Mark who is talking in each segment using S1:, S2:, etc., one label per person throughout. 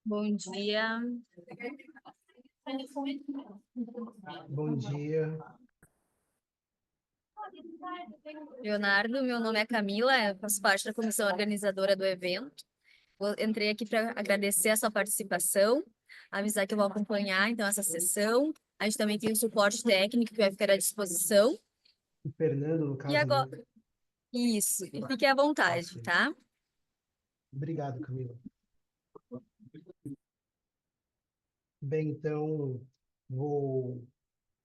S1: Bom dia.
S2: Bom dia.
S1: Leonardo, meu nome é Camila, eu faço parte da comissão organizadora do evento. Entrei aqui para agradecer a sua participação, avisar que eu vou acompanhar então essa sessão. A gente também tem o suporte técnico que vai ficar à disposição.
S2: O Fernando, no
S1: E
S2: caso, né?
S1: agora, isso, e fique à vontade,
S2: Ok.
S1: tá?
S2: Obrigado, Camila. Bem, então, vou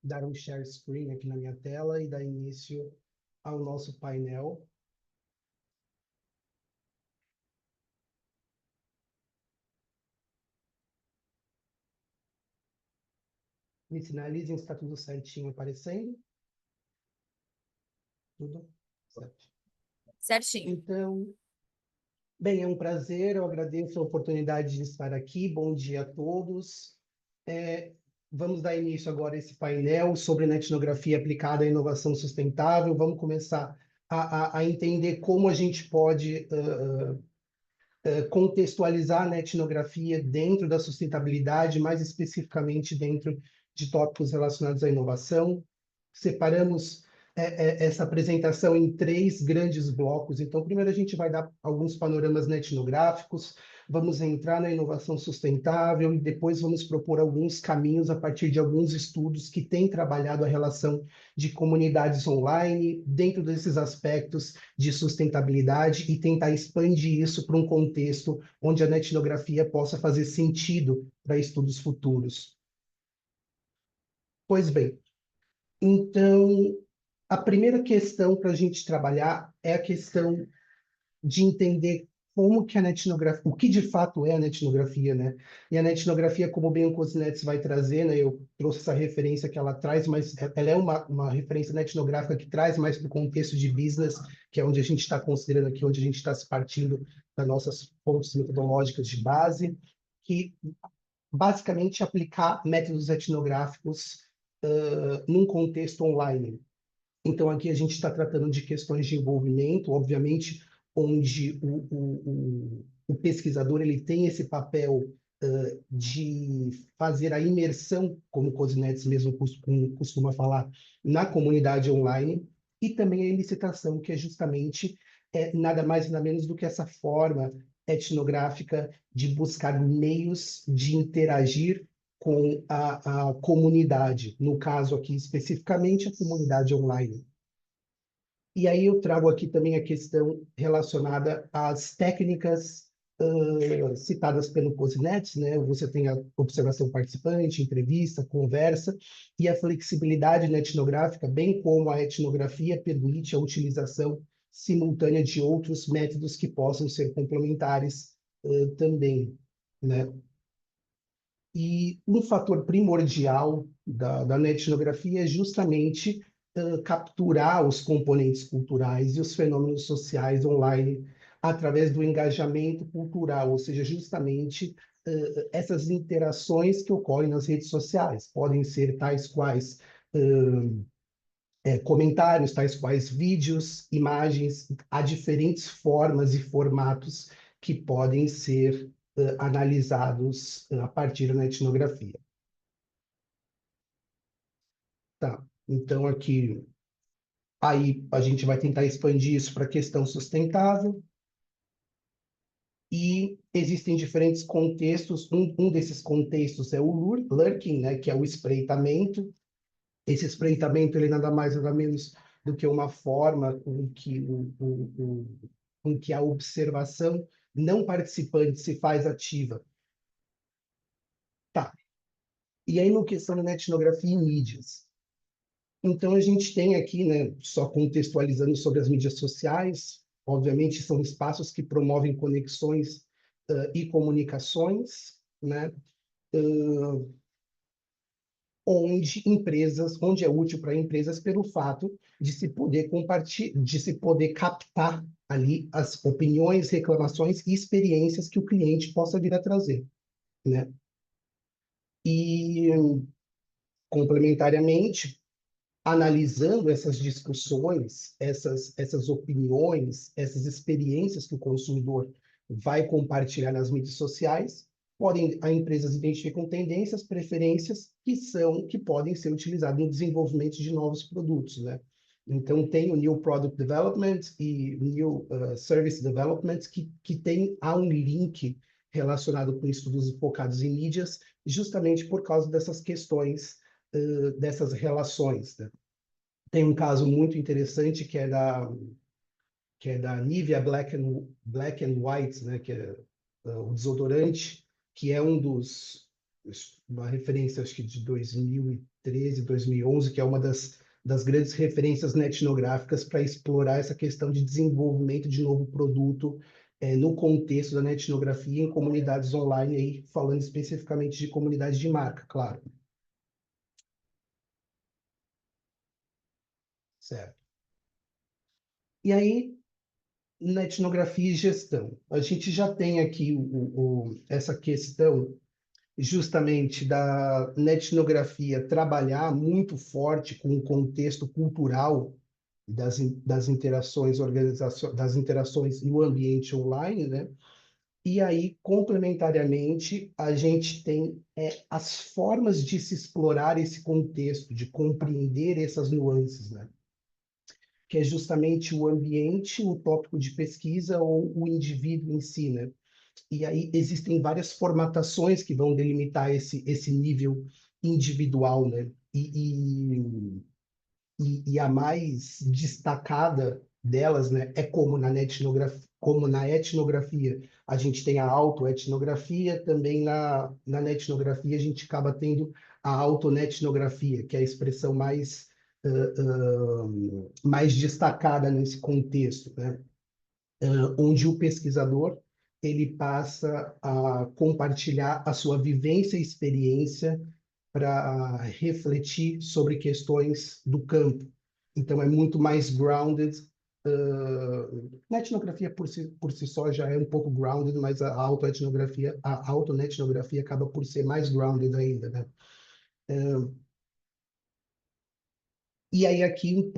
S2: dar um share screen aqui na minha tela e dar início ao nosso painel. Me sinalizem se está tudo certinho aparecendo. Tudo certo.
S1: Certinho.
S2: Então, bem, é um prazer, eu agradeço a oportunidade de estar aqui. Bom dia a todos. É, Vamos dar início agora a esse painel sobre etnografia aplicada à inovação sustentável. Vamos começar a entender como a gente pode contextualizar a etnografia dentro da sustentabilidade, mais especificamente dentro de tópicos relacionados à inovação. Separamos essa apresentação em três grandes blocos. Então, primeiro a gente vai dar alguns panoramas etnográficos, vamos entrar na inovação sustentável e depois vamos propor alguns caminhos a partir de alguns estudos que têm trabalhado a relação de comunidades online dentro desses aspectos de sustentabilidade e tentar expandir isso para um contexto onde a etnografia possa fazer sentido para estudos futuros. Pois bem, então, a primeira questão para a gente trabalhar é a questão de entender como que a etnografia, o que de fato é a etnografia, né? E a etnografia, como bem o Kozinets vai trazer, né? Eu trouxe essa referência que ela traz, mas ela é uma referência etnográfica que traz mais para o contexto de business, que é onde a gente está considerando aqui, onde a gente está se partindo das nossas fontes metodológicas de base, que basicamente aplicar métodos etnográficos num contexto online. Então, aqui a gente está tratando de questões de envolvimento, obviamente, onde o pesquisador ele tem esse papel de fazer a imersão, como o Kozinets mesmo costuma falar, na comunidade online, e também a elicitação, que é justamente nada mais nada menos do que essa forma etnográfica de buscar meios de interagir com a comunidade, no caso aqui especificamente a comunidade online. E aí eu trago aqui também a questão relacionada às técnicas citadas pelo Kozinets, né? Você tem a observação participante, entrevista, conversa, e a flexibilidade etnográfica, bem como a etnografia permite a utilização simultânea de outros métodos que possam ser complementares também, né? E um fator primordial da etnografia é justamente capturar os componentes culturais e os fenômenos sociais online através do engajamento cultural, ou seja, justamente essas interações que ocorrem nas redes sociais. Podem ser tais quais comentários, tais quais vídeos, imagens, há diferentes formas e formatos que podem ser analisados a partir da etnografia. Tá, então aqui, aí a gente vai tentar expandir isso para a questão sustentável, e existem diferentes contextos, um desses contextos é o lurking, né, que é o espreitamento. Esse espreitamento, ele nada mais nada menos do que uma forma com que a observação não participante se faz ativa. Tá, e aí no questão da etnografia em mídias. Então, a gente tem aqui, né, só contextualizando sobre as mídias sociais, obviamente são espaços que promovem conexões e comunicações, né, onde é útil para empresas pelo fato de se poder compartilhar, de se poder captar ali as opiniões, reclamações e experiências que o cliente possa vir a trazer, né? E, complementariamente, analisando essas discussões, essas opiniões, essas experiências que o consumidor vai compartilhar nas mídias sociais, empresas identificam tendências, preferências que podem ser utilizadas no desenvolvimento de novos produtos, né? Então, tem o New Product Development e o New Service Development, há um link relacionado com estudos focados em mídias, justamente por causa dessas questões, dessas relações, né? Tem um caso muito interessante que é da Nivea Black and White, né, que é o desodorante, que é uma referência, acho que de 2013, 2011, que é uma das grandes referências etnográficas para explorar essa questão de desenvolvimento de novo produto no contexto da etnografia em comunidades online, aí, falando especificamente de comunidades de marca, claro. Certo. E aí, na etnografia e gestão. A gente já tem aqui essa questão justamente na etnografia trabalhar muito forte com o contexto cultural das interações das interações no ambiente online, né? E aí, complementariamente, a gente tem as formas de se explorar esse contexto, de compreender essas nuances, né? Que é justamente o ambiente, o tópico de pesquisa ou o indivíduo em si, né? E aí existem várias formatações que vão delimitar esse nível individual, né? E a mais destacada delas, né, é como na etnografia a gente tem a autoetnografia, também na etnografia a gente acaba tendo a autonetnografia, que é a expressão mais destacada nesse contexto, né? Onde o pesquisador ele passa a compartilhar a sua vivência e experiência para refletir sobre questões do campo. Então, é muito mais grounded. Na etnografia, por si só, já é um pouco grounded, mas a autonetnografia acaba por ser mais grounded ainda, né? E aí aqui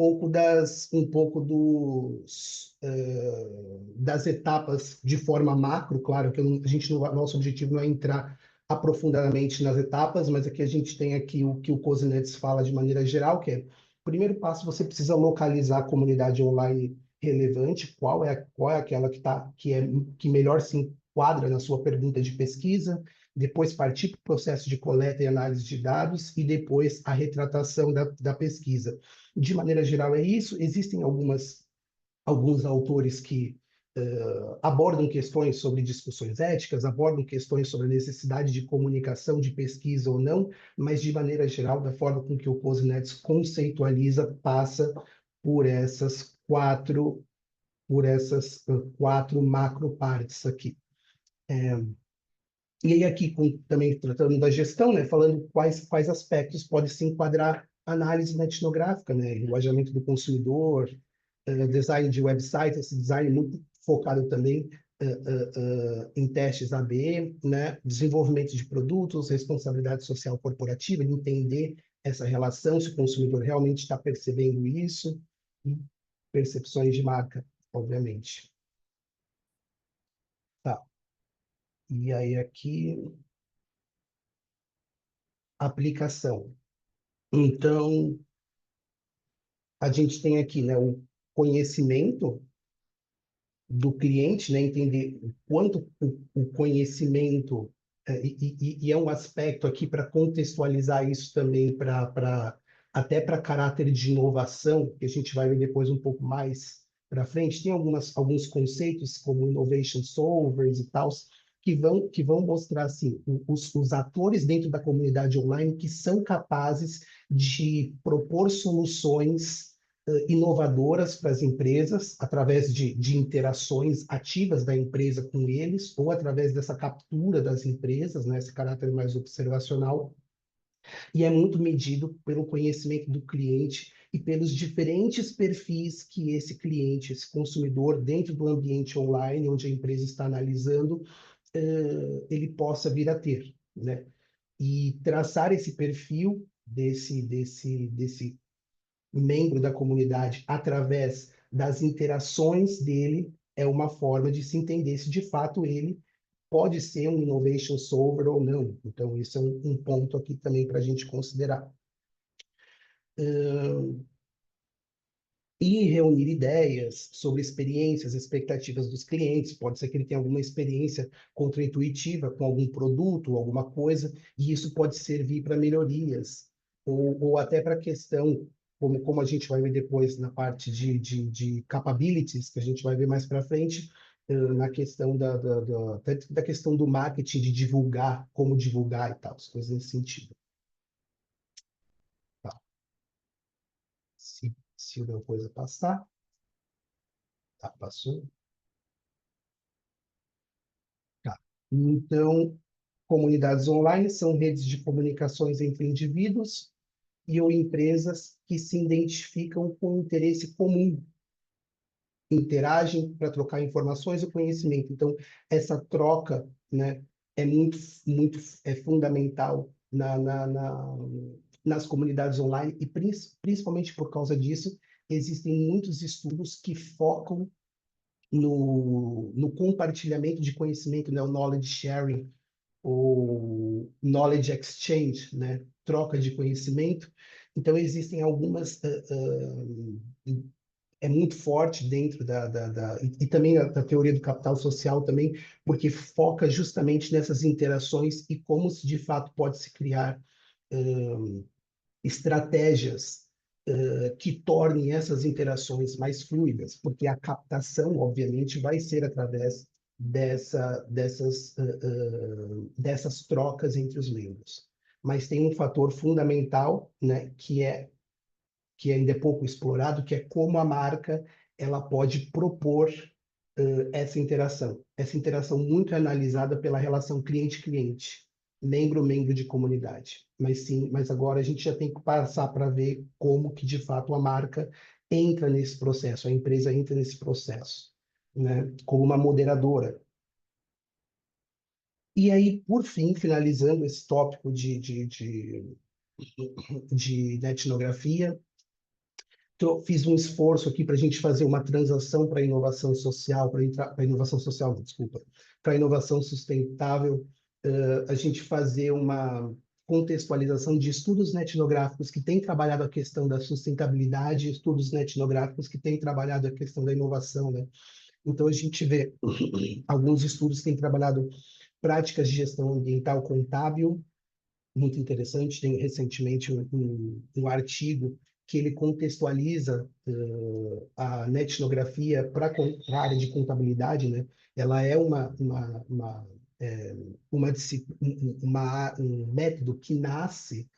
S2: das etapas de forma macro, claro que nosso objetivo não é entrar aprofundadamente nas etapas, mas aqui a gente tem aqui o que o Kozinets fala de maneira geral, que é, o primeiro passo, você precisa localizar a comunidade online relevante, qual é aquela que melhor se enquadra na sua pergunta de pesquisa, depois partir para o processo de coleta e análise de dados e depois a retratação da pesquisa. De maneira geral, é isso. Existem alguns autores que abordam questões sobre discussões éticas, abordam questões sobre a necessidade de comunicação, de pesquisa ou não, mas, de maneira geral, da forma com que o Kozinets conceitualiza, passa por essas quatro macro partes aqui. E aí aqui, também tratando da gestão, né, falando quais aspectos podem se enquadrar análise etnográfica, né, engajamento do consumidor, design de websites, esse design muito focado também em testes AB, né, desenvolvimento de produtos, responsabilidade social corporativa, entender essa relação, se o consumidor realmente está percebendo isso, e percepções de marca, obviamente. Tá. E aí aqui, aplicação. Então, a gente tem aqui, né, o conhecimento do cliente, né, entender o quanto o conhecimento, e é um aspecto aqui para contextualizar isso também até para caráter de inovação, que a gente vai ver depois um pouco mais para frente, tem alguns conceitos como innovation solvers e tal, que vão mostrar assim, os atores dentro da comunidade online que são capazes de propor soluções inovadoras para as empresas, através de interações ativas da empresa com eles, ou através dessa captura das empresas, né, esse caráter mais observacional, e é muito medido pelo conhecimento do cliente e pelos diferentes perfis que esse cliente, esse consumidor, dentro do ambiente online, onde a empresa está analisando, ele possa vir a ter, né? E traçar esse perfil desse membro da comunidade através das interações dele é uma forma de se entender se de fato ele pode ser um innovation solver ou não. Então, isso é um ponto aqui também para a gente considerar. E reunir ideias sobre experiências, expectativas dos clientes. Pode ser que ele tenha alguma experiência contraintuitiva com algum produto, alguma coisa, e isso pode servir para melhorias, ou até para a questão, como a gente vai ver depois na parte de capabilities, que a gente vai ver mais para frente, na questão da questão do marketing, de divulgar, como divulgar e tal, as coisas nesse sentido. Tá. Se alguma coisa passar, tá, passou. Tá. Então, comunidades online são redes de comunicações entre indivíduos e ou empresas que se identificam com um interesse comum, interagem para trocar informações e conhecimento. Então, essa troca, né, é muito fundamental nas comunidades online e principalmente por causa disso, existem muitos estudos que focam no compartilhamento de conhecimento, né, o knowledge sharing, o knowledge exchange, né? Troca de conhecimento. Então, existem algumas. É muito forte dentro e também da teoria do capital social também, porque foca justamente nessas interações e como se de fato pode se criar estratégias que tornem essas interações mais fluidas, porque a captação, obviamente, vai ser através dessas trocas entre os membros. Mas tem um fator fundamental, né, que ainda é pouco explorado, que é como a marca ela pode propor essa interação muito analisada pela relação cliente-cliente, membro-membro de comunidade. Mas agora a gente já tem que passar para ver como que de fato a marca entra nesse processo, a empresa entra nesse processo, né, como uma moderadora. E aí, por fim, finalizando esse tópico de etnografia, fiz um esforço aqui para a gente fazer uma transação para a inovação social, para inovação social, não, desculpa, para a inovação sustentável, a gente fazer uma contextualização de estudos etnográficos que têm trabalhado a questão da sustentabilidade, estudos etnográficos que têm trabalhado a questão da inovação, né? Então a gente vê alguns estudos que têm trabalhado práticas de gestão ambiental contábil, muito interessante. Tem recentemente um artigo que ele contextualiza a etnografia para a área de contabilidade, né? Ela é um método que nasce,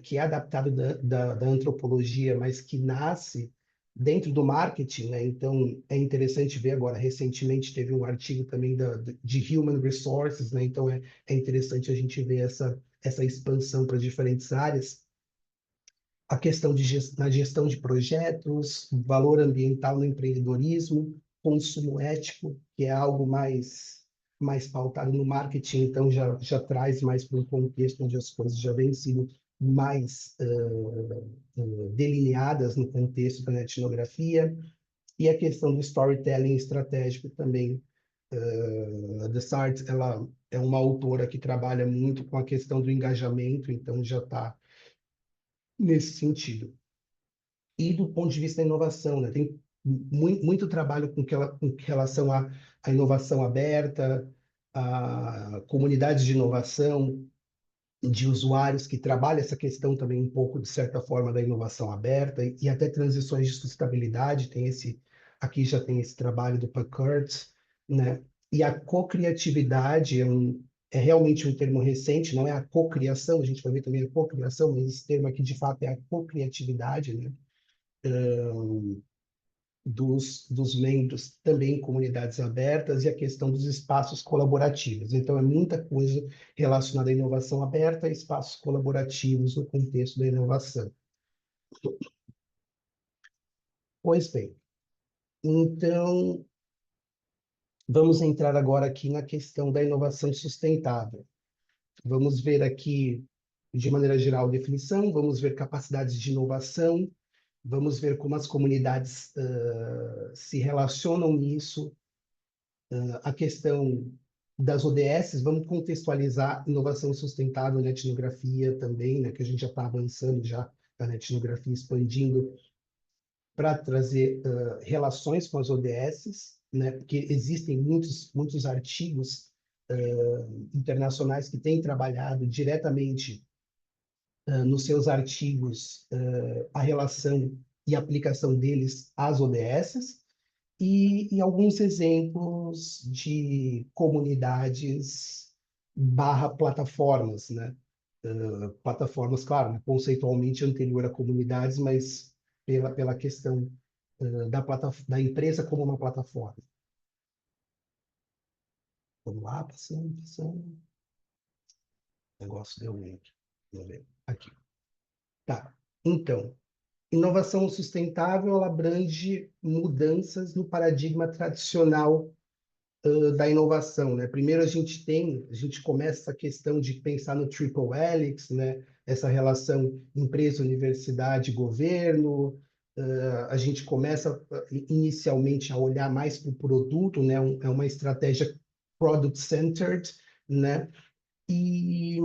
S2: que é adaptado da antropologia, mas que nasce dentro do marketing, né? Então, é interessante ver agora, recentemente teve um artigo também de Human Resources, né? Então, é interessante a gente ver essa expansão para diferentes áreas. A questão na gestão de projetos, valor ambiental no empreendedorismo, consumo ético, que é algo mais pautado no marketing, então já traz mais para um contexto onde as coisas já vêm sendo mais delineadas no contexto da etnografia, e a questão do storytelling estratégico também. The Sart, ela é uma autora que trabalha muito com a questão do engajamento, então já está nesse sentido. E do ponto de vista da inovação, né? Tem muito trabalho com relação à inovação aberta, a comunidades de inovação, de usuários que trabalham essa questão também um pouco, de certa forma, da inovação aberta e até transições de sustentabilidade. Aqui já tem esse trabalho do Packard, né? E a cocriatividade é realmente um termo recente, não é a cocriação, a gente vai ver também a cocriação, mas esse termo aqui de fato é a cocriatividade, né? Dos membros também em comunidades abertas e a questão dos espaços colaborativos. Então, é muita coisa relacionada à inovação aberta e espaços colaborativos no contexto da inovação. Pois bem, então, vamos entrar agora aqui na questão da inovação sustentável. Vamos ver aqui, de maneira geral, a definição, vamos ver capacidades de inovação, vamos ver como as comunidades se relacionam nisso, a questão das ODS, vamos contextualizar inovação sustentável na etnografia também, né, que a gente já está avançando já na etnografia, expandindo para trazer relações com as ODS, né, porque existem muitos artigos internacionais que têm trabalhado diretamente nos seus artigos a relação e aplicação deles às ODS, e alguns exemplos de comunidades barra plataformas, né? Plataformas, claro, né, conceitualmente anterior a comunidades, mas pela questão da empresa como uma plataforma. Vamos lá, passando. O negócio deu um aqui. Vamos ver. Aqui. Tá. Então, inovação sustentável, ela abrange mudanças no paradigma tradicional da inovação, né? Primeiro a gente começa essa questão de pensar no triple helix, né? Essa relação empresa, universidade, governo. A gente começa inicialmente a olhar mais para o produto, né? É uma estratégia product centered, né? E,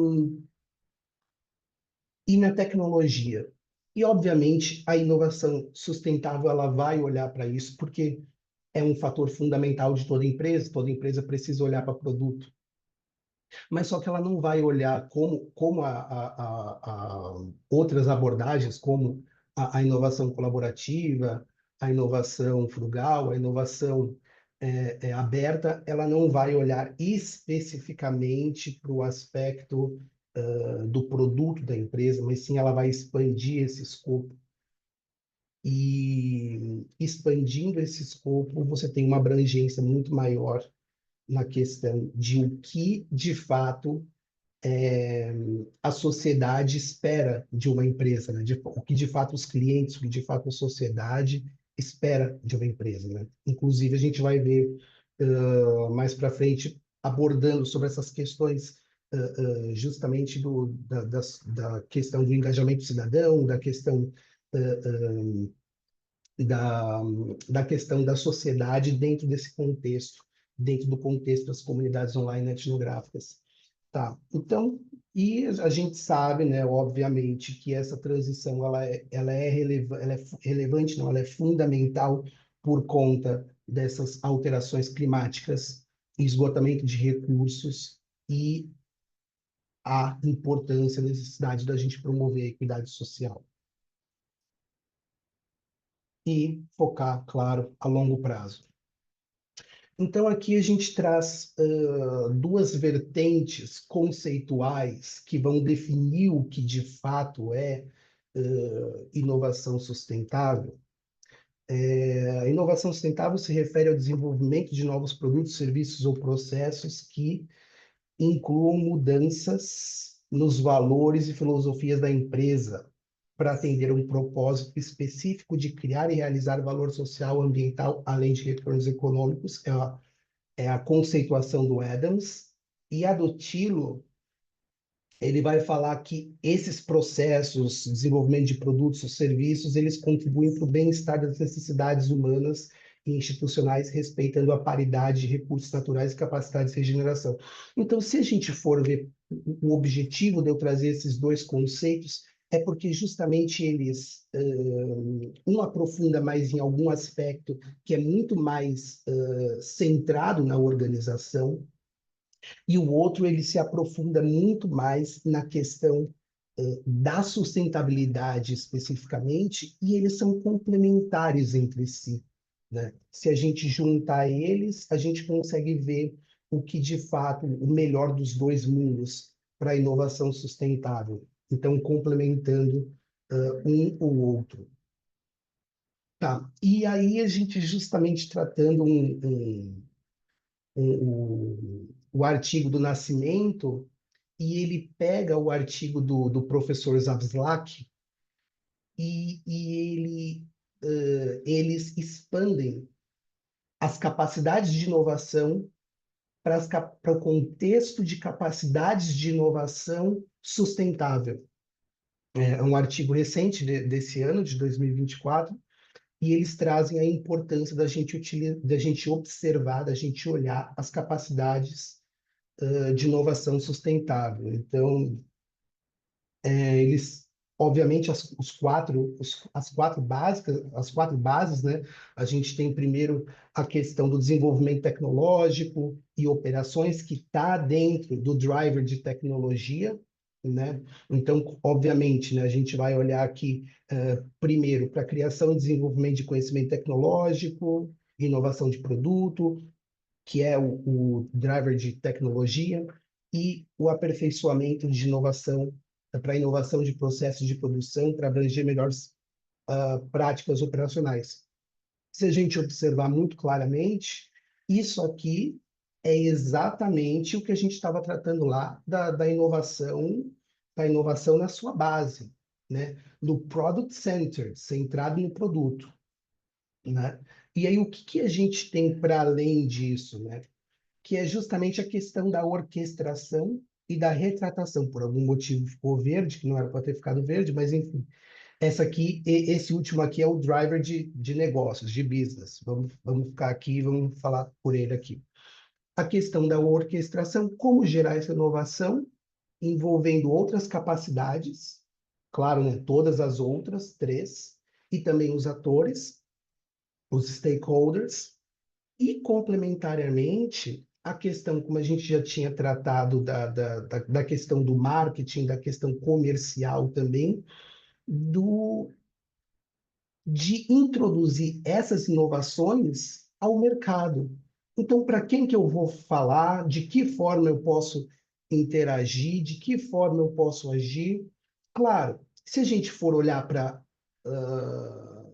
S2: e na tecnologia. E obviamente a inovação sustentável ela vai olhar para isso porque é um fator fundamental de toda empresa precisa olhar para produto, mas só que ela não vai olhar como a outras abordagens, como a inovação colaborativa, a inovação frugal, a inovação aberta, ela não vai olhar especificamente para o aspecto do produto da empresa, mas sim ela vai expandir esse escopo. E expandindo esse escopo, você tem uma abrangência muito maior na questão de o que, de fato, a sociedade espera de uma empresa, né? O que, de fato, os clientes, o que, de fato, a sociedade espera de uma empresa, né? Inclusive, a gente vai ver mais para frente abordando sobre essas questões justamente da questão do engajamento cidadão, da questão da, da questão da sociedade dentro desse contexto, dentro do contexto das comunidades online etnográficas. Tá, então, e a gente sabe, né, obviamente, que essa transição ela é relevante, não, ela é fundamental por conta dessas alterações climáticas, esgotamento de recursos e a importância, a necessidade da gente promover a equidade social. E focar, claro, a longo prazo. Então, aqui a gente traz duas vertentes conceituais que vão definir o que de fato é inovação sustentável. A inovação sustentável se refere ao desenvolvimento de novos produtos, serviços ou processos que incluam mudanças nos valores e filosofias da empresa para atender um propósito específico de criar e realizar valor social, ambiental, além de retornos econômicos. É a conceituação do Adams, e a do Tilo, ele vai falar que esses processos, desenvolvimento de produtos ou serviços, eles contribuem para o bem-estar das necessidades humanas e institucionais, respeitando a paridade de recursos naturais e capacidades de regeneração. Então, se a gente for ver o objetivo de eu trazer esses dois conceitos, é porque justamente eles, um aprofunda mais em algum aspecto que é muito mais centrado na organização, e o outro ele se aprofunda muito mais na questão da sustentabilidade especificamente, e eles são complementares entre si, né? Se a gente juntar eles, a gente consegue ver o que de fato o melhor dos dois mundos para a inovação sustentável. Então, complementando um ou outro. Tá. E aí a gente justamente tratando o artigo do Nascimento, e ele pega o artigo do professor Zavzlak eles expandem as capacidades de inovação para o contexto de capacidades de inovação sustentável. É um artigo recente desse ano, de 2024, e eles trazem a importância da gente observar, da gente olhar as capacidades de inovação sustentável. Então, eles, obviamente, as quatro bases, né? A gente tem primeiro a questão do desenvolvimento tecnológico e operações que está dentro do driver de tecnologia, né? Então, obviamente, né, a gente vai olhar aqui primeiro para a criação e desenvolvimento de conhecimento tecnológico, inovação de produto, que é o driver de tecnologia, e o aperfeiçoamento de inovação para inovação de processos de produção, para abranger melhores práticas operacionais. Se a gente observar muito claramente, isso aqui é exatamente o que a gente estava tratando lá da inovação na sua base, né? Do Product Center, centrado no produto, né? E aí, o que a gente tem para além disso, né? Que é justamente a questão da orquestração e da retratação. Por algum motivo ficou verde, que não era para ter ficado verde, mas enfim. Esse último aqui é o driver de negócios, de business. Vamos ficar aqui e vamos falar por ele aqui. A questão da orquestração, como gerar essa inovação, envolvendo outras capacidades, claro, né, todas as outras, três, e também os atores, os stakeholders, e, complementariamente, a questão, como a gente já tinha tratado da questão do marketing, da questão comercial também, de introduzir essas inovações ao mercado. Então, para quem que eu vou falar, de que forma eu posso interagir, de que forma eu posso agir? Claro, se a gente for olhar para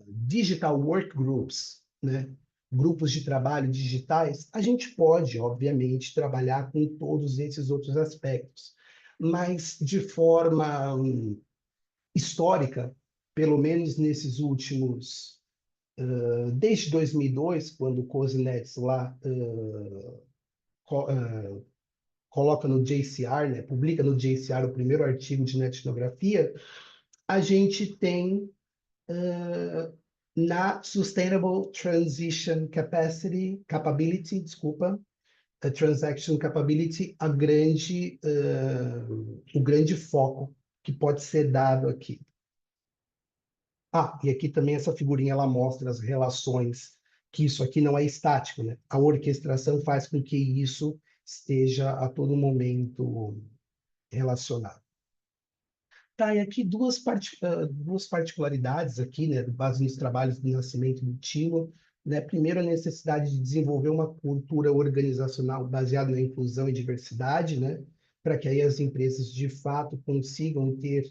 S2: digital work groups, né? Grupos de trabalho digitais, a gente pode, obviamente, trabalhar com todos esses outros aspectos, mas de forma histórica, pelo menos nesses últimos, desde 2002, quando o Kozinets lá coloca no JCR, né, publica no JCR o primeiro artigo de netnografia, a gente tem na Sustainable Transition Capability, desculpa, a Transaction Capability, o grande foco que pode ser dado aqui. Ah, e aqui também essa figurinha ela mostra as relações, que isso aqui não é estático, né? A orquestração faz com que isso esteja a todo momento relacionado. Tá, e aqui duas particularidades aqui, né, base nos trabalhos do Nascimento do Tilo, né? Primeiro, a necessidade de desenvolver uma cultura organizacional baseada na inclusão e diversidade, né? Para que aí as empresas, de fato, consigam ter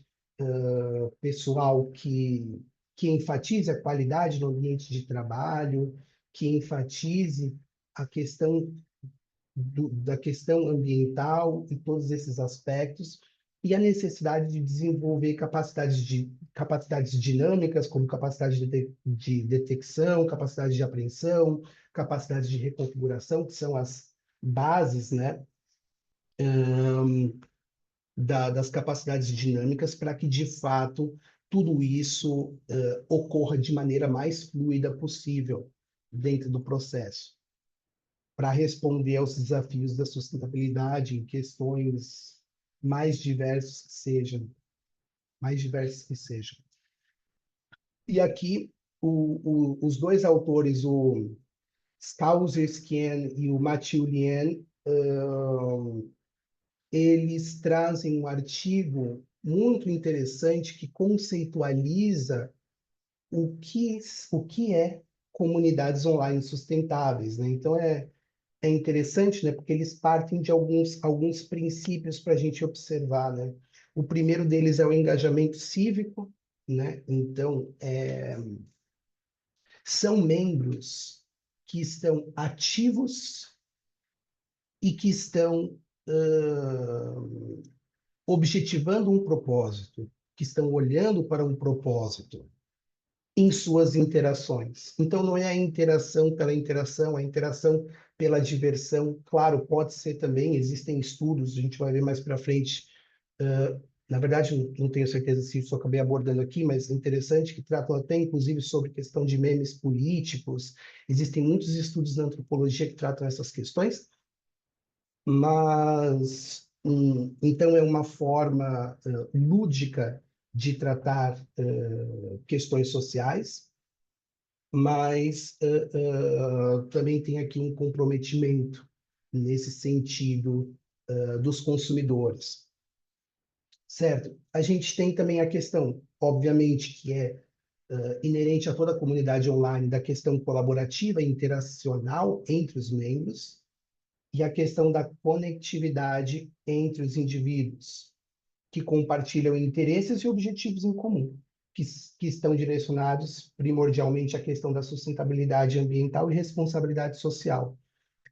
S2: pessoal que enfatize a qualidade no ambiente de trabalho, que enfatize a questão da questão ambiental e todos esses aspectos, e a necessidade de desenvolver capacidades dinâmicas, como capacidade de detecção, capacidade de apreensão, capacidade de reconfiguração, que são as bases, né, das capacidades dinâmicas para que, de fato, tudo isso ocorra de maneira mais fluida possível dentro do processo, para responder aos desafios da sustentabilidade em questões mais diversas que sejam, mais diversas que sejam. E aqui, os dois autores, o Skausskien e o Mathieu Lien, eles trazem um artigo muito interessante que conceitualiza o que é comunidades online sustentáveis, né? Então, é interessante, né? Porque eles partem de alguns princípios para a gente observar, né? O primeiro deles é o engajamento cívico, né? Então, são membros que estão ativos e que estão objetivando um propósito, que estão olhando para um propósito em suas interações. Então, não é a interação pela interação, a interação pela diversão. Claro, pode ser também, existem estudos, a gente vai ver mais para frente. Na verdade, não tenho certeza se isso eu acabei abordando aqui, mas é interessante que tratam até, inclusive, sobre questão de memes políticos. Existem muitos estudos na antropologia que tratam essas questões. Mas, então, é uma forma lúdica de tratar questões sociais, mas também tem aqui um comprometimento nesse sentido dos consumidores, certo? A gente tem também a questão, obviamente, que é inerente a toda a comunidade online, da questão colaborativa e interacional entre os membros, e a questão da conectividade entre os indivíduos, que compartilham interesses e objetivos em comum, que estão direcionados primordialmente à questão da sustentabilidade ambiental e responsabilidade social.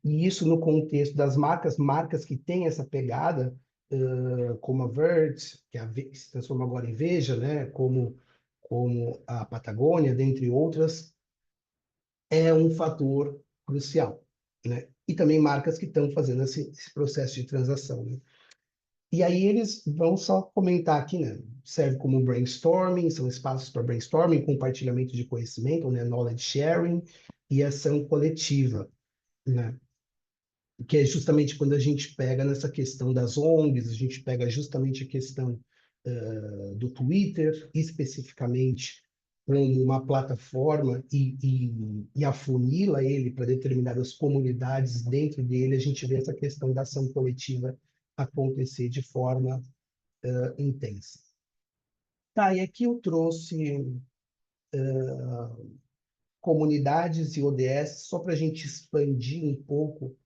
S2: E isso no contexto das marcas que têm essa pegada, como a Vert, que se transforma agora em Veja, né? Como a Patagônia, dentre outras, é um fator crucial, né? E também marcas que estão fazendo esse processo de transação, né? E aí eles vão só comentar aqui, né? Serve como brainstorming, são espaços para brainstorming, compartilhamento de conhecimento, né? Knowledge sharing e ação coletiva, né? Que é justamente quando a gente pega nessa questão das ONGs, a gente pega justamente a questão do Twitter, especificamente como uma plataforma e afunila ele para determinadas comunidades dentro dele, a gente vê essa questão da ação coletiva acontecer de forma intensa. Tá, e aqui eu trouxe comunidades e ODS só para a gente expandir um pouco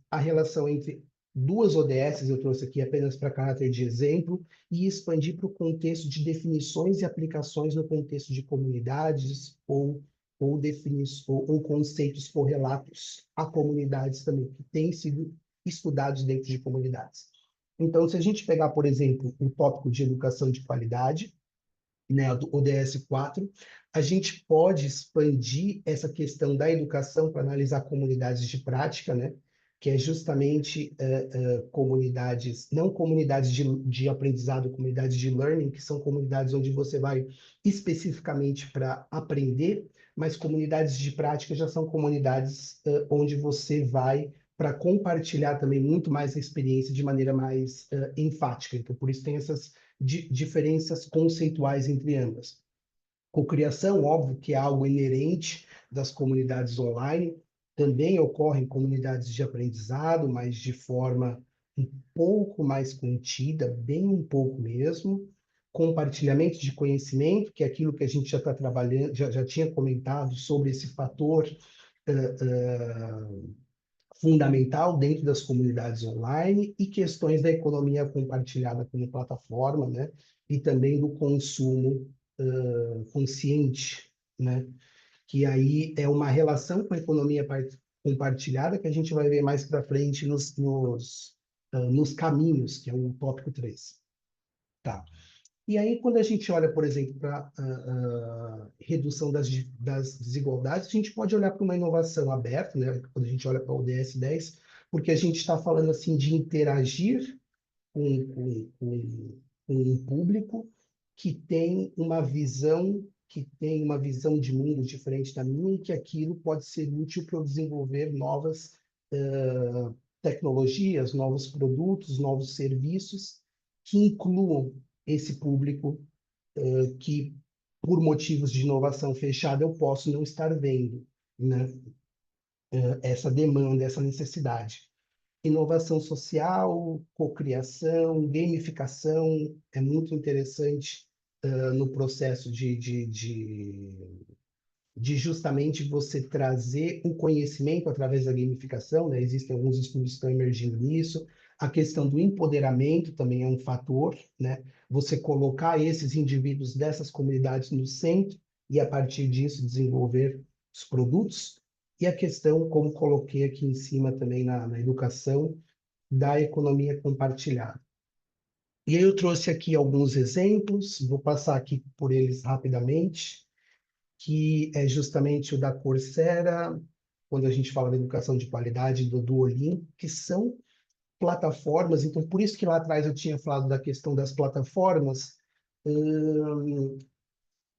S2: a relação entre duas ODS, eu trouxe aqui apenas para caráter de exemplo, e expandir para o contexto de definições e aplicações no contexto de comunidades ou conceitos correlatos a comunidades também, que têm sido estudados dentro de comunidades. Então, se a gente pegar, por exemplo, o tópico de educação de qualidade, né, do ODS 4, a gente pode expandir essa questão da educação para analisar comunidades de prática, né, que é justamente comunidades, não comunidades de aprendizado, comunidades de learning, que são comunidades onde você vai especificamente para aprender, mas comunidades de prática já são comunidades onde você vai para compartilhar também muito mais a experiência de maneira mais enfática. Então, por isso tem essas diferenças conceituais entre ambas. Cocriação, óbvio que é algo inerente das comunidades online, também ocorre em comunidades de aprendizado, mas de forma um pouco mais contida, bem um pouco mesmo. Compartilhamento de conhecimento, que é aquilo que a gente já está trabalhando, já tinha comentado sobre esse fator fundamental dentro das comunidades online e questões da economia compartilhada como plataforma, né? E também do consumo consciente, né? Que aí é uma relação com a economia compartilhada que a gente vai ver mais para frente nos caminhos, que é o tópico 3. Tá. E aí, quando a gente olha, por exemplo, para a redução das desigualdades, a gente pode olhar para uma inovação aberta, né? Quando a gente olha para o ODS 10, porque a gente está falando assim de interagir com um público que tem uma visão de mundo diferente da minha e que aquilo pode ser útil para eu desenvolver novas tecnologias, novos produtos, novos serviços que incluam esse público que, por motivos de inovação fechada, eu posso não estar vendo, né? Essa demanda, essa necessidade. Inovação social, cocriação, gamificação, é muito interessante no processo de justamente você trazer o conhecimento através da gamificação, né? Existem alguns estudos que estão emergindo nisso. A questão do empoderamento também é um fator, né? Você colocar esses indivíduos dessas comunidades no centro e, a partir disso, desenvolver os produtos. E a questão, como coloquei aqui em cima também na educação, da economia compartilhada. E aí eu trouxe aqui alguns exemplos, vou passar aqui por eles rapidamente, que é justamente o da Coursera, quando a gente fala da educação de qualidade, do Duolingo, que são plataformas, então por isso que lá atrás eu tinha falado da questão das plataformas,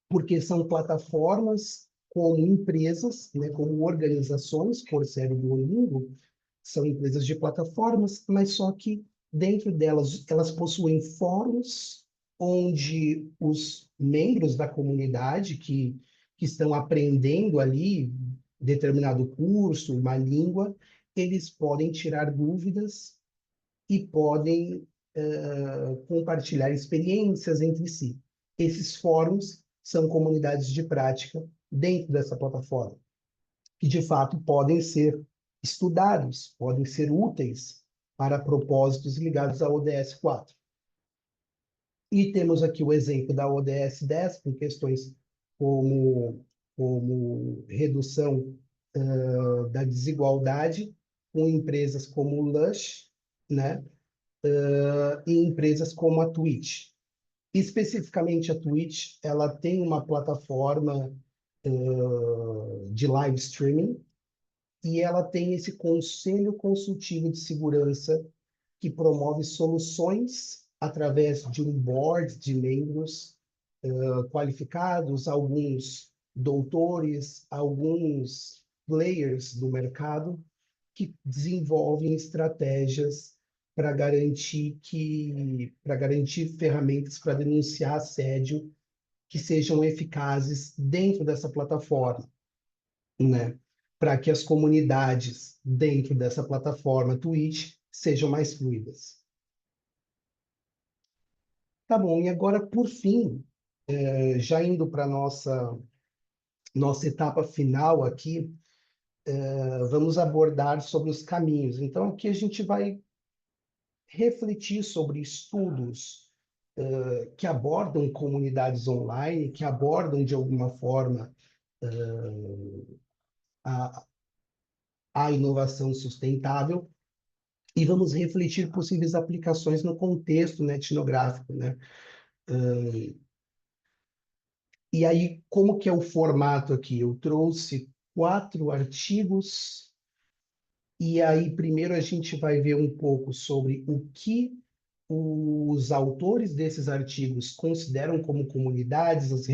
S2: porque são plataformas como empresas, né, como organizações, Coursera e Duolingo, são empresas de plataformas, mas só que dentro delas, elas possuem fóruns onde os membros da comunidade que estão aprendendo ali determinado curso, uma língua, eles podem tirar dúvidas e podem compartilhar experiências entre si. Esses fóruns são comunidades de prática dentro dessa plataforma, que de fato podem ser estudados, podem ser úteis para propósitos ligados à ODS 4. E temos aqui o exemplo da ODS 10, com questões como redução da desigualdade, com empresas como o Lush, né? E empresas como a Twitch. Especificamente a Twitch, ela tem uma plataforma de live streaming e ela tem esse conselho consultivo de segurança que promove soluções através de um board de membros qualificados, alguns doutores, alguns players do mercado que desenvolvem estratégias para garantir ferramentas para denunciar assédio que sejam eficazes dentro dessa plataforma, né? Para que as comunidades dentro dessa plataforma Twitch sejam mais fluidas. Tá bom, e agora, por fim, já indo para a nossa etapa final aqui, vamos abordar sobre os caminhos. Então, aqui a gente vai refletir sobre estudos que abordam comunidades online, que abordam, de alguma forma, a, a inovação sustentável, e vamos refletir possíveis aplicações no contexto, né, etnográfico, né? E aí, como que é o formato aqui? Eu trouxe 4 artigos, e aí primeiro a gente vai ver um pouco sobre o que os autores desses artigos consideram como comunidades, os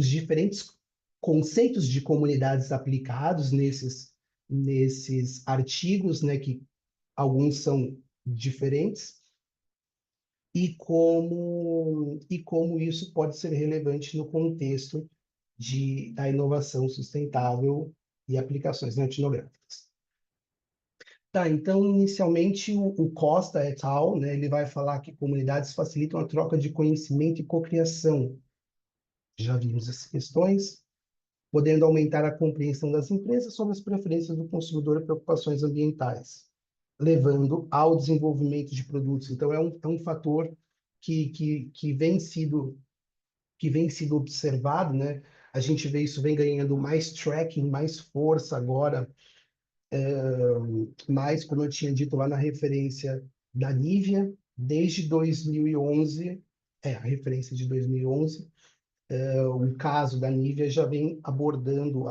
S2: diferentes conceitos de comunidades aplicados nesses artigos, né, que alguns são diferentes, e como isso pode ser relevante no contexto da inovação sustentável e aplicações etnográficas. Tá, então, inicialmente, o Costa et al., né, ele vai falar que comunidades facilitam a troca de conhecimento e cocriação. Já vimos essas questões, podendo aumentar a compreensão das empresas sobre as preferências do consumidor e preocupações ambientais, levando ao desenvolvimento de produtos. Então, é um fator que vem sido observado, né? A gente vê isso vem ganhando mais tracking, mais força agora, mais, como eu tinha dito lá na referência da Nivea, desde 2011, a referência de 2011, o caso da Nivea já vem abordando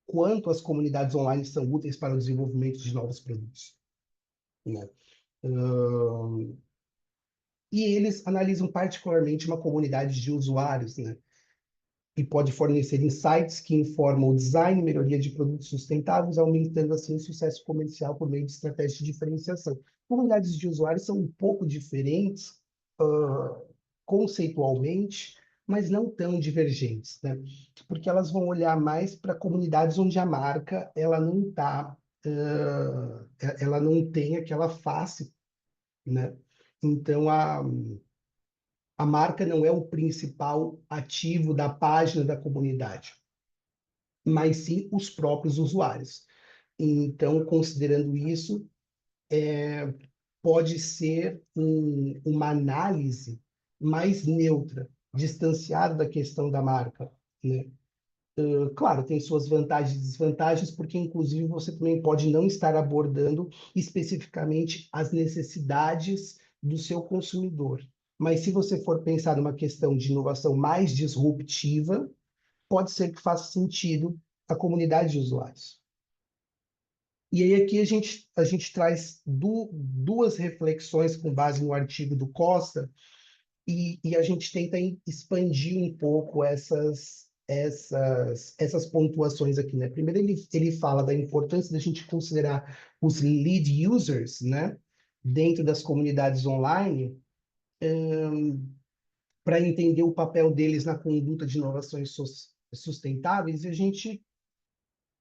S2: quanto as comunidades online são úteis para o desenvolvimento de novos produtos, né? E eles analisam particularmente uma comunidade de usuários, né? E pode fornecer insights que informam o design e melhoria de produtos sustentáveis, aumentando assim o sucesso comercial por meio de estratégias de diferenciação. Comunidades de usuários são um pouco diferentes conceitualmente, mas não tão divergentes, né? Porque elas vão olhar mais para comunidades onde a marca ela não tem aquela face, né? Então a marca não é o principal ativo da página da comunidade, mas sim os próprios usuários. Então, considerando isso, pode ser uma análise mais neutra, distanciada da questão da marca, né? Claro, tem suas vantagens e desvantagens, porque inclusive você também pode não estar abordando especificamente as necessidades do seu consumidor. Mas se você for pensar numa questão de inovação mais disruptiva, pode ser que faça sentido a comunidade de usuários. E aí aqui a gente traz duas reflexões com base no artigo do Costa, e a gente tenta expandir um pouco essas pontuações aqui, né? Primeiro, ele fala da importância da gente considerar os lead users, né? Dentro das comunidades online, para entender o papel deles na conduta de inovações sustentáveis, e a gente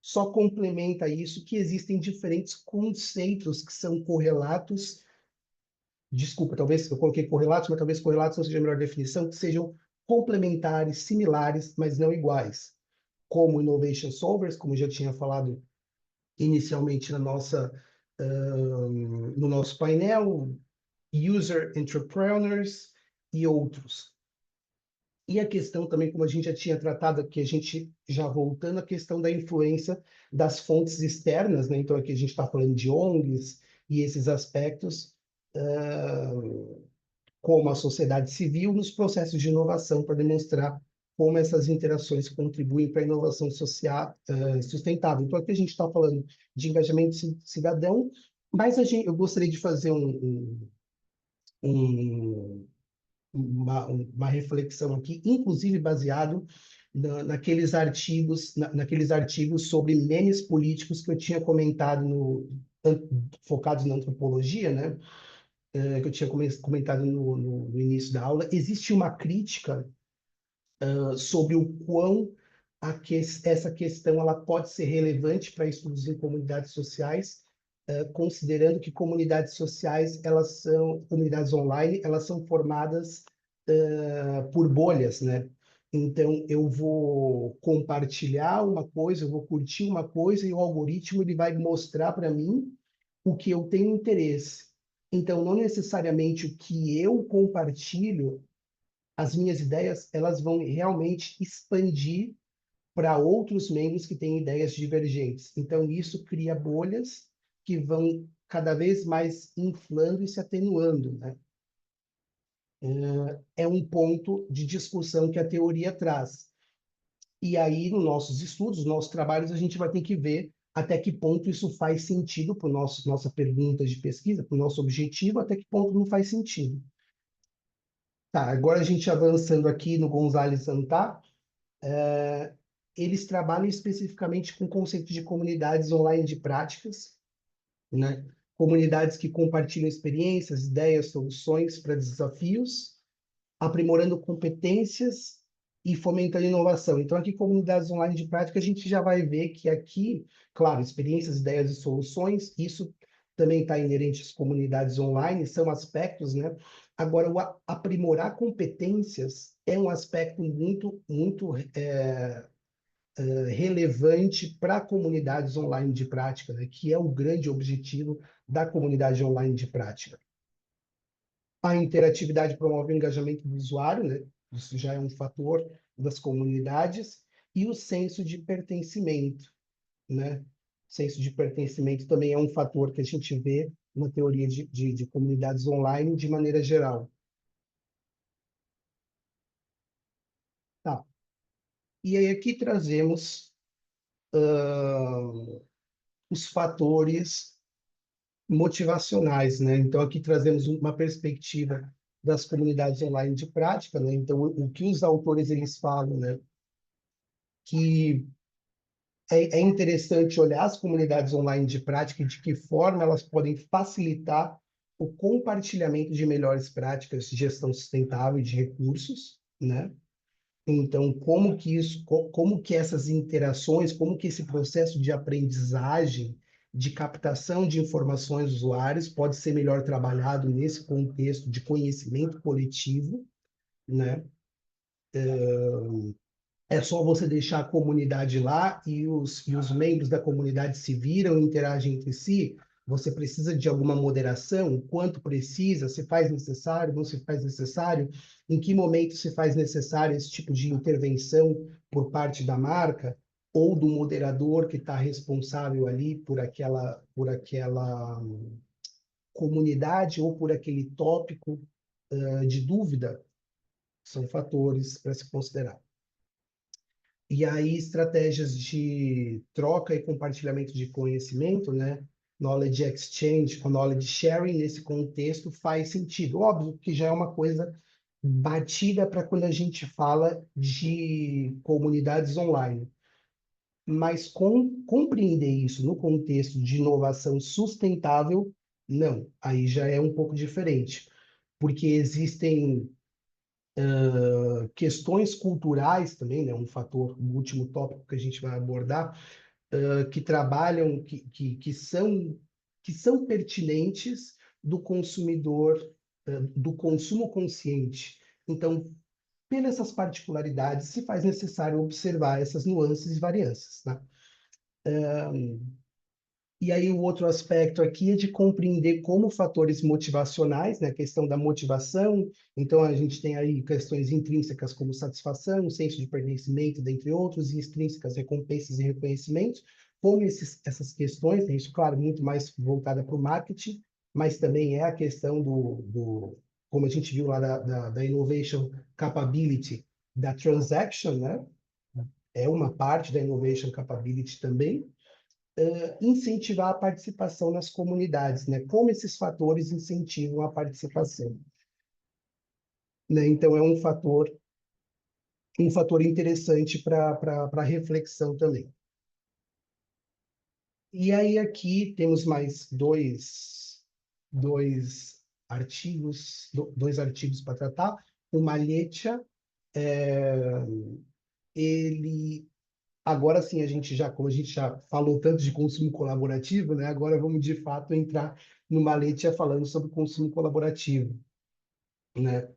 S2: só complementa isso que existem diferentes conceitos que são correlatos. Desculpa, talvez eu coloquei correlatos, mas talvez correlatos não seja a melhor definição, que sejam complementares, similares, mas não iguais, como innovation solvers, como eu já tinha falado inicialmente no nosso painel, user entrepreneurs e outros. E a questão também, como a gente já tinha tratado aqui, a gente já voltando à questão da influência das fontes externas, né? Então aqui a gente está falando de ONGs e esses aspectos, como a sociedade civil, nos processos de inovação, para demonstrar como essas interações contribuem para a inovação social, sustentável. Então aqui a gente está falando de engajamento cidadão, mas eu gostaria de fazer um uma reflexão aqui, inclusive baseado naqueles artigos sobre memes políticos que eu tinha comentado focados na antropologia, né? Que eu tinha comentado no início da aula. Existe uma crítica sobre o quão essa questão ela pode ser relevante para estudos em comunidades sociais, considerando que comunidades sociais, comunidades online, elas são formadas por bolhas, né? Então, eu vou compartilhar uma coisa, eu vou curtir uma coisa e o algoritmo ele vai mostrar para mim o que eu tenho interesse. Então, não necessariamente o que eu compartilho, as minhas ideias, elas vão realmente expandir para outros membros que têm ideias divergentes. Então, isso cria bolhas que vão cada vez mais inflando e se atenuando, né? É um ponto de discussão que a teoria traz. E aí, nos nossos estudos, nos nossos trabalhos, a gente vai ter que ver até que ponto isso faz sentido para nossa pergunta de pesquisa, para o nosso objetivo, até que ponto não faz sentido. Tá, agora a gente avançando aqui no Gonzalez Antá, eles trabalham especificamente com o conceito de comunidades online de práticas, né? Comunidades que compartilham experiências, ideias, soluções para desafios, aprimorando competências e fomentando inovação. Então, aqui, comunidades online de prática, a gente já vai ver que aqui, claro, experiências, ideias e soluções, isso também está inerente às comunidades online, são aspectos, né? Agora, o aprimorar competências é um aspecto muito relevante para comunidades online de prática, né? Que é o grande objetivo da comunidade online de prática. A interatividade promove o engajamento do usuário, né? Isso já é um fator das comunidades, e o senso de pertencimento, né? Senso de pertencimento também é um fator que a gente vê na teoria de comunidades online de maneira geral. Tá. E aí aqui trazemos os fatores motivacionais, né? Então aqui trazemos uma perspectiva das comunidades online de prática, né? Então o que os autores eles falam, né? Que é interessante olhar as comunidades online de prática e de que forma elas podem facilitar o compartilhamento de melhores práticas de gestão sustentável e de recursos, né? Então, como que essas interações, como que esse processo de aprendizagem, de captação de informações dos usuários pode ser melhor trabalhado nesse contexto de conhecimento coletivo, né? É só você deixar a comunidade lá e os membros da comunidade se viram e interagem entre si. Você precisa de alguma moderação? Quanto precisa? Se faz necessário? Não se faz necessário? Em que momento se faz necessário esse tipo de intervenção por parte da marca ou do moderador que está responsável ali por aquela comunidade ou por aquele tópico de dúvida? São fatores para se considerar. E aí, estratégias de troca e compartilhamento de conhecimento, né? Knowledge exchange, ou knowledge sharing, nesse contexto, faz sentido. Óbvio que já é uma coisa batida para quando a gente fala de comunidades online. Mas compreender isso no contexto de inovação sustentável, não. Aí já é um pouco diferente, porque existem questões culturais também, né? Um fator, o último tópico que a gente vai abordar, que trabalham, que são pertinentes do consumidor, do consumo consciente. Então, pelas essas particularidades, se faz necessário observar essas nuances e variâncias, né? E aí o outro aspecto aqui é de compreender como fatores motivacionais, né, a questão da motivação, então a gente tem aí questões intrínsecas como satisfação, senso de pertencimento, dentre outros, e extrínsecas, recompensas e reconhecimentos, como essas questões, né, isso, claro, muito mais voltada para o marketing, mas também é a questão como a gente viu lá da innovation capability, da transaction, né, é uma parte da innovation capability também, incentivar a participação nas comunidades, né? Como esses fatores incentivam a participação, né? Então é um fator interessante para reflexão também. E aí aqui temos mais dois artigos para tratar. O Malhetia, ele agora sim, como a gente já falou tanto de consumo colaborativo, né? Agora vamos de fato entrar numa letra falando sobre consumo colaborativo, né?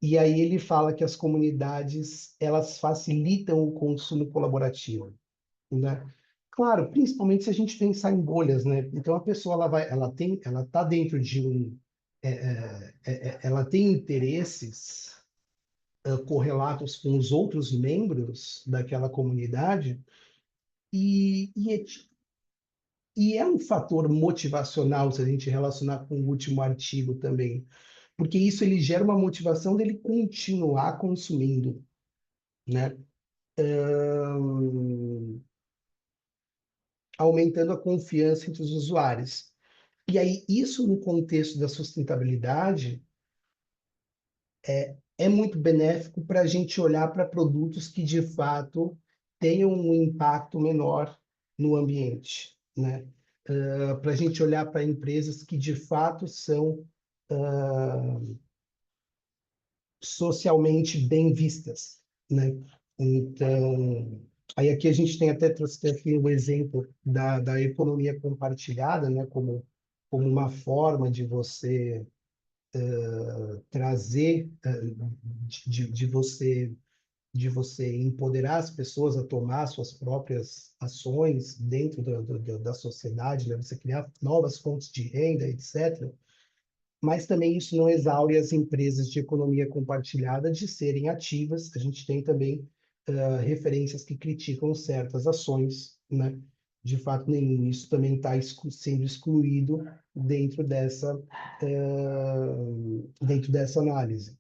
S2: E aí ele fala que as comunidades, elas facilitam o consumo colaborativo, né? Claro, principalmente se a gente pensar em bolhas, né? Então a pessoa ela tá dentro de ela tem interesses correlatos com os outros membros daquela comunidade e e é um fator motivacional se a gente relacionar com o último artigo também, porque isso ele gera uma motivação dele continuar consumindo, né? Aumentando a confiança entre os usuários. E aí, isso no contexto da sustentabilidade é muito benéfico para a gente olhar para produtos que, de fato, tenham um impacto menor no ambiente, né? Para a gente olhar para empresas que, de fato, são socialmente bem vistas, né? Então, aí aqui a gente tem até trouxe aqui o exemplo da economia compartilhada, né? Como uma forma de você trazer, de você empoderar as pessoas a tomar suas próprias ações dentro da sociedade, né? Você criar novas fontes de renda, etc. Mas também isso não exaure as empresas de economia compartilhada de serem ativas. A gente tem também referências que criticam certas ações, né? De fato nenhum. Isso também está sendo excluído dentro dessa análise.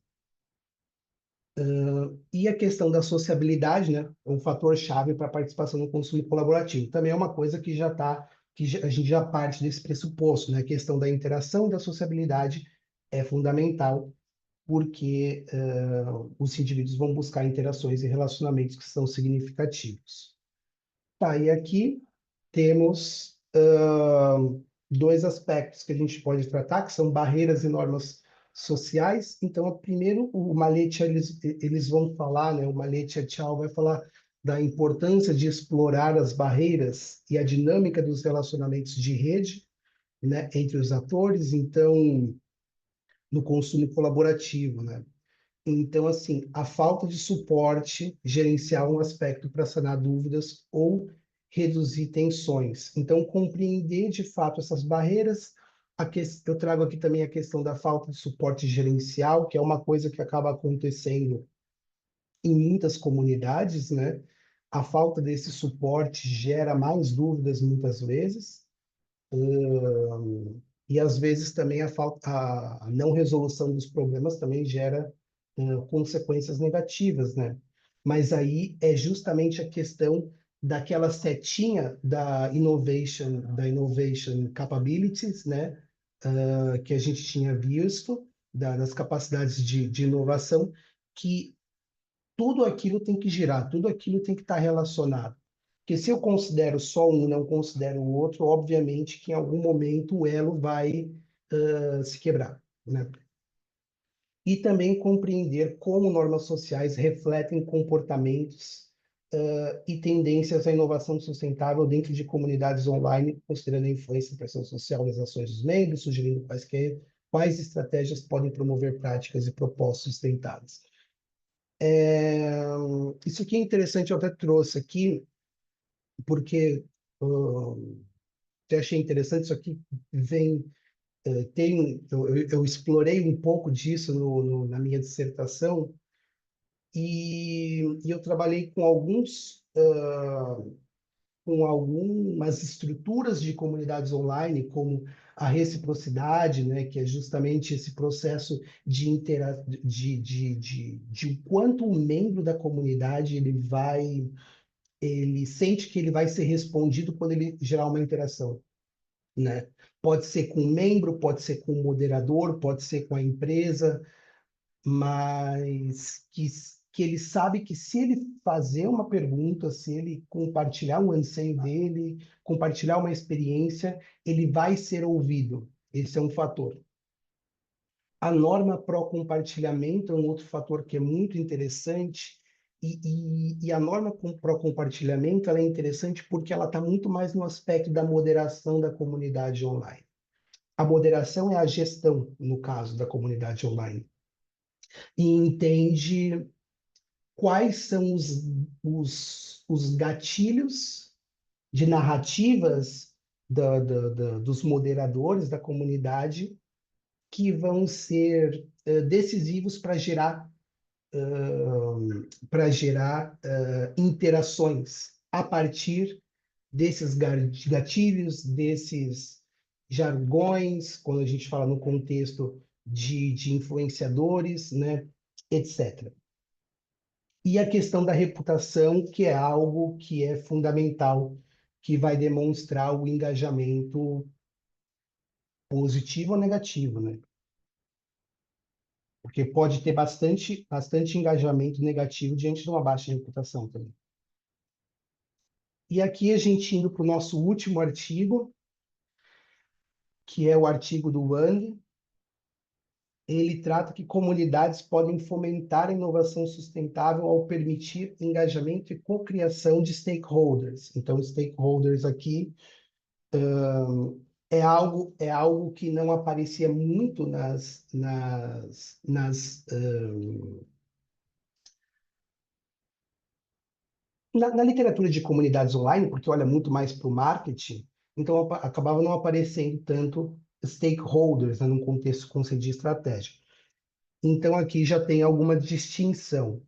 S2: E a questão da sociabilidade, né? É um fator chave para a participação no consumo colaborativo. Também é uma coisa que a gente já parte desse pressuposto, né? A questão da interação e da sociabilidade é fundamental, porque os indivíduos vão buscar interações e relacionamentos que são significativos. Tá, e aqui temos dois aspectos que a gente pode tratar, que são barreiras e normas sociais. Então, primeiro, o Maletia, eles vão falar, né? O Maletia Tchau vai falar da importância de explorar as barreiras e a dinâmica dos relacionamentos de rede, né, entre os atores, então, no consumo colaborativo, né? Então, assim, a falta de suporte gerencial é um aspecto para sanar dúvidas ou reduzir tensões. Então, compreender de fato essas barreiras. Eu trago aqui também a questão da falta de suporte gerencial, que é uma coisa que acaba acontecendo em muitas comunidades, né? A falta desse suporte gera mais dúvidas muitas vezes. E às vezes também a não resolução dos problemas também gera consequências negativas, né? Mas aí é justamente a questão daquela setinha da innovation capabilities, né? Que a gente tinha visto, das capacidades de inovação, que tudo aquilo tem que girar, tudo aquilo tem que estar relacionado. Porque se eu considero só um e não considero o outro, obviamente que em algum momento o elo vai se quebrar, né? E também compreender como normas sociais refletem comportamentos e tendências à inovação sustentável dentro de comunidades online, considerando a influência e pressão social das ações dos membros, sugerindo quais estratégias podem promover práticas e propostas sustentáveis. Isso aqui é interessante, eu até trouxe aqui, porque eu achei interessante, isso aqui vem, eu explorei um pouco disso na minha dissertação, e eu trabalhei com algumas estruturas de comunidades online, como a reciprocidade, né, que é justamente esse processo de o quanto o membro da comunidade ele sente que ele vai ser respondido quando ele gerar uma interação, né? Pode ser com o membro, pode ser com o moderador, pode ser com a empresa, mas que ele sabe que se ele fazer uma pergunta, se ele compartilhar um anseio dele, compartilhar uma experiência, ele vai ser ouvido. Esse é um fator. A norma pró-compartilhamento é um outro fator que é muito interessante, e a norma pró-compartilhamento ela é interessante porque ela está muito mais no aspecto da moderação da comunidade online. A moderação é a gestão, no caso da comunidade online, e entende quais são os gatilhos de narrativas dos moderadores da comunidade que vão ser decisivos para gerar interações a partir desses gatilhos, desses jargões, quando a gente fala no contexto de influenciadores, né, etc. E a questão da reputação, que é algo que é fundamental, que vai demonstrar o engajamento positivo ou negativo, né? Porque pode ter bastante engajamento negativo diante de uma baixa reputação também. E aqui a gente indo para o nosso último artigo, que é o artigo do Wang, ele trata que comunidades podem fomentar a inovação sustentável ao permitir engajamento e cocriação de stakeholders. Então, stakeholders aqui é algo que não aparecia muito na literatura de comunidades online, porque olha muito mais para o marketing, então acabava não aparecendo tanto stakeholders, né, num conceito de estratégia. Então aqui já tem alguma distinção,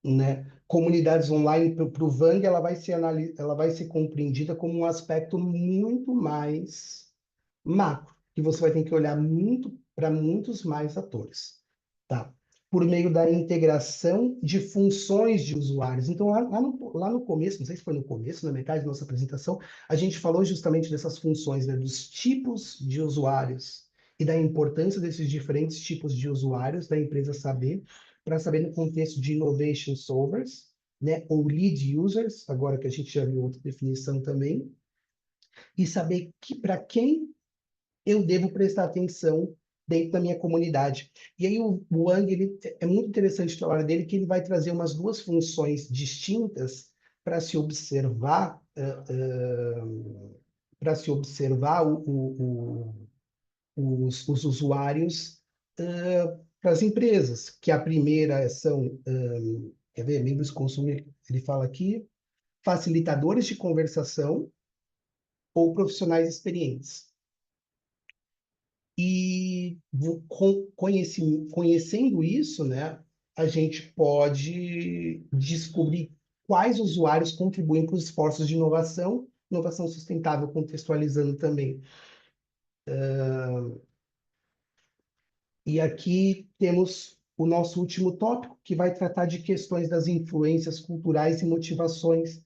S2: né? Comunidades online para o Wang, ela vai ser compreendida como um aspecto muito mais macro, que você vai ter que olhar muito para muitos mais atores, tá? Por meio da integração de funções de usuários. Então, lá no começo, não sei se foi no começo, na metade da nossa apresentação, a gente falou justamente dessas funções, né, dos tipos de usuários e da importância desses diferentes tipos de usuários da empresa saber, para saber no contexto de innovation solvers, né, ou lead users, agora que a gente já viu outra definição também, e saber que para quem eu devo prestar atenção dentro da minha comunidade. E aí o Wang, é muito interessante o trabalho dele, que ele vai trazer umas duas funções distintas para se observar, os usuários para as empresas, que a primeira são, quer ver, membros consumidores, ele fala aqui, facilitadores de conversação ou profissionais experientes. E conhecendo isso, né, a gente pode descobrir quais usuários contribuem para os esforços de inovação sustentável, contextualizando também. E aqui temos o nosso último tópico, que vai tratar de questões das influências culturais e motivações.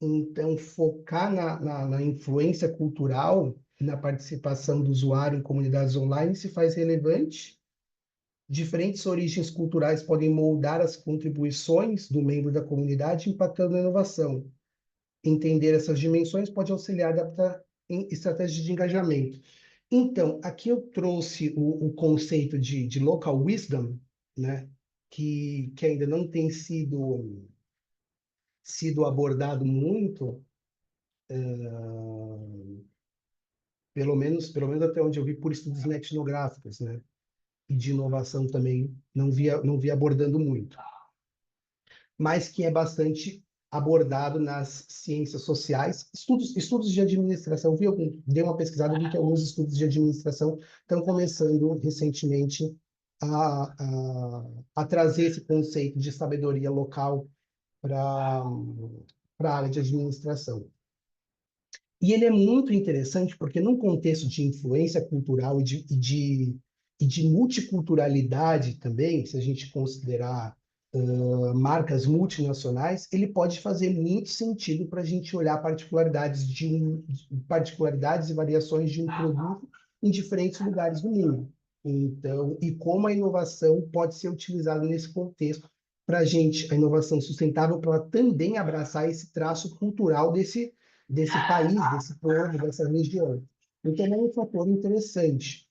S2: Então, focar na influência cultural, na participação do usuário em comunidades online se faz relevante, Diferentes origens culturais podem moldar as contribuições do membro da comunidade, impactando a inovação. Entender essas dimensões pode auxiliar a adaptar em estratégias de engajamento. Então, aqui eu trouxe o conceito de local wisdom, né, que ainda não tem sido abordado muito, pelo menos até onde eu vi, por estudos etnográficos, né, e de inovação também não via abordando muito, mas que é bastante abordado nas ciências sociais, estudos de administração. Dei uma pesquisada, vi que alguns estudos de administração estão começando recentemente a trazer esse conceito de sabedoria local para a área de administração. E ele é muito interessante porque, num contexto de influência cultural e de multiculturalidade também, se a gente considerar marcas multinacionais, ele pode fazer muito sentido para a gente olhar particularidades e variações de um produto em diferentes lugares do mundo. Então, e como a inovação pode ser utilizada nesse contexto para a inovação sustentável, para também abraçar esse traço cultural desse país, desse povo, dessa região. Então, é um fator interessante.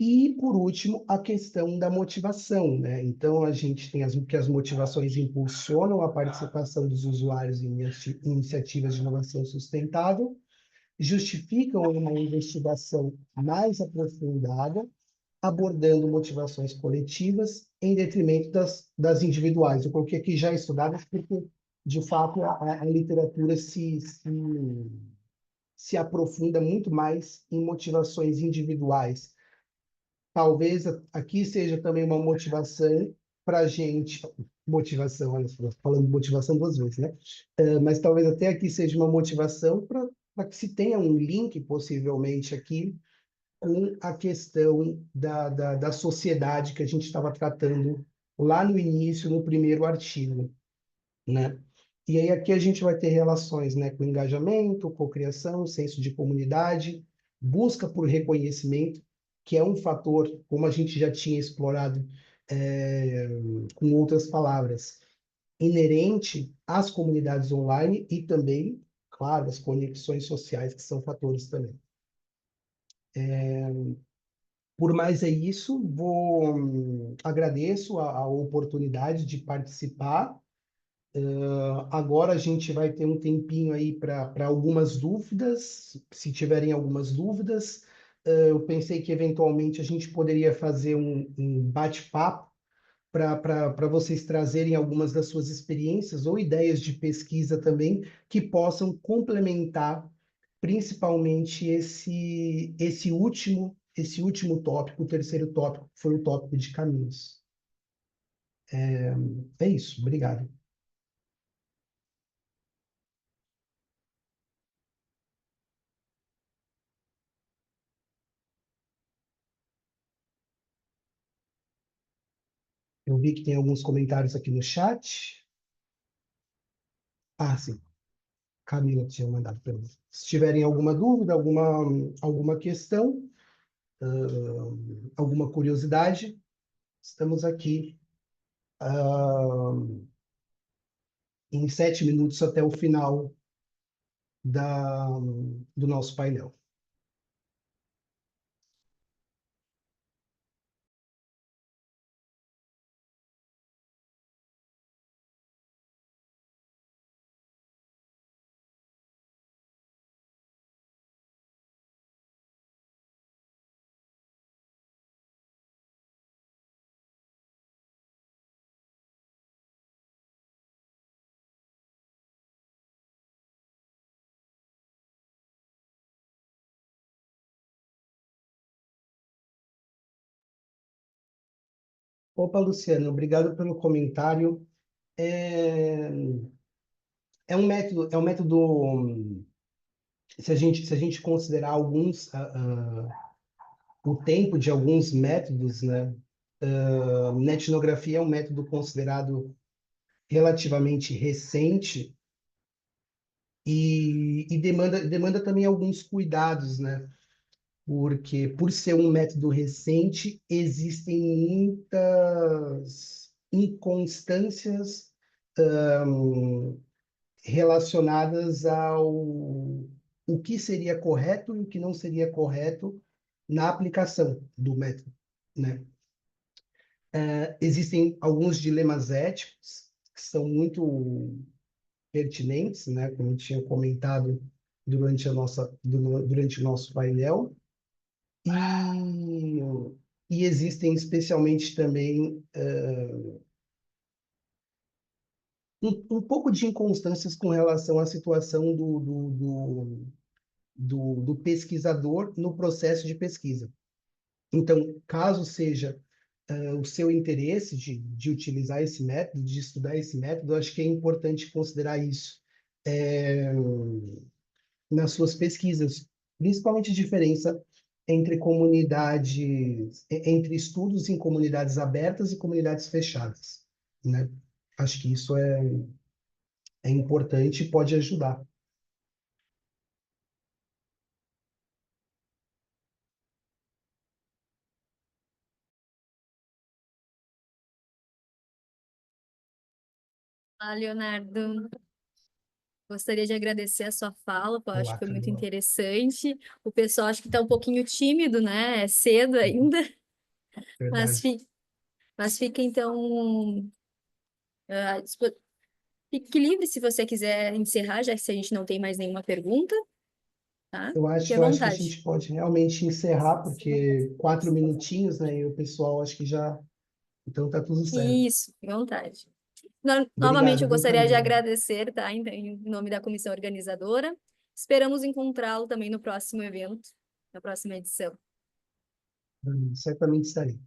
S2: E, por último, a questão da motivação, né? Então, a gente tem que as motivações impulsionam a participação dos usuários em iniciativas de inovação sustentável, justificam uma investigação mais aprofundada, abordando motivações coletivas em detrimento das individuais. Eu coloquei aqui já estudadas porque, de fato, a literatura se aprofunda muito mais em motivações individuais. Talvez aqui seja também uma motivação para a gente, motivação, olha só, falando de motivação duas vezes, né? Mas talvez até aqui seja uma motivação para que se tenha um link, possivelmente, aqui com a questão da sociedade que a gente estava tratando lá no início, no primeiro artigo, né? E aí aqui a gente vai ter relações, né, com engajamento, cocriação, senso de comunidade, busca por reconhecimento, que é um fator, como a gente já tinha explorado é, com outras palavras, inerente às comunidades online e também, claro, as conexões sociais, que são fatores também. Por mais é isso, agradeço a oportunidade de participar. Agora a gente vai ter um tempinho aí para algumas dúvidas, se tiverem algumas dúvidas. Eu pensei que eventualmente a gente poderia fazer um bate-papo para vocês trazerem algumas das suas experiências ou ideias de pesquisa também que possam complementar principalmente esse último tópico, o terceiro tópico, que foi o tópico de caminhos. É isso, obrigado. Eu vi que tem alguns comentários aqui no chat. Ah, sim, Camila tinha mandado para mim. Se tiverem alguma dúvida, alguma questão, alguma curiosidade, estamos aqui em 7 minutos até o final do nosso painel. Opa, Luciano, obrigado pelo comentário. É, é um método, se a gente considerar o tempo de alguns métodos, né? Na etnografia é um método considerado relativamente recente e demanda também alguns cuidados, né? porque por ser um método recente, existem muitas inconstâncias relacionadas ao o que seria correto e o que não seria correto na aplicação do método, né? Existem alguns dilemas éticos que são muito pertinentes, né? Como eu tinha comentado durante o nosso painel, e, e existem especialmente também um pouco de inconstâncias com relação à situação do pesquisador no processo de pesquisa. Então, caso seja o seu interesse de utilizar esse método, de estudar esse método, eu acho que é importante considerar isso nas suas pesquisas, principalmente a diferença entre entre estudos em comunidades abertas e comunidades fechadas, né? Acho que isso é importante e pode ajudar.
S1: Ah, Leonardo, gostaria de agradecer a sua fala, pô, acho que
S2: Olá,
S1: foi muito
S2: Camila.
S1: interessante. O pessoal acho que está um pouquinho tímido, né? É cedo ainda, mas,
S2: Verdade.
S1: fi mas fica então. Fique livre se você quiser encerrar, já que se a gente não tem mais nenhuma pergunta, tá? Fique à
S2: Eu acho que a
S1: vontade.
S2: gente pode realmente encerrar, porque 4 minutinhos, né? E o pessoal acho que já. Então tá tudo certo.
S1: Isso, fique à vontade. Novamente,
S2: Obrigado,
S1: eu
S2: viu,
S1: gostaria de
S2: Camila?
S1: agradecer, tá? Em nome da comissão organizadora. Esperamos encontrá-lo também no próximo evento, na próxima edição.
S2: Certamente estarei.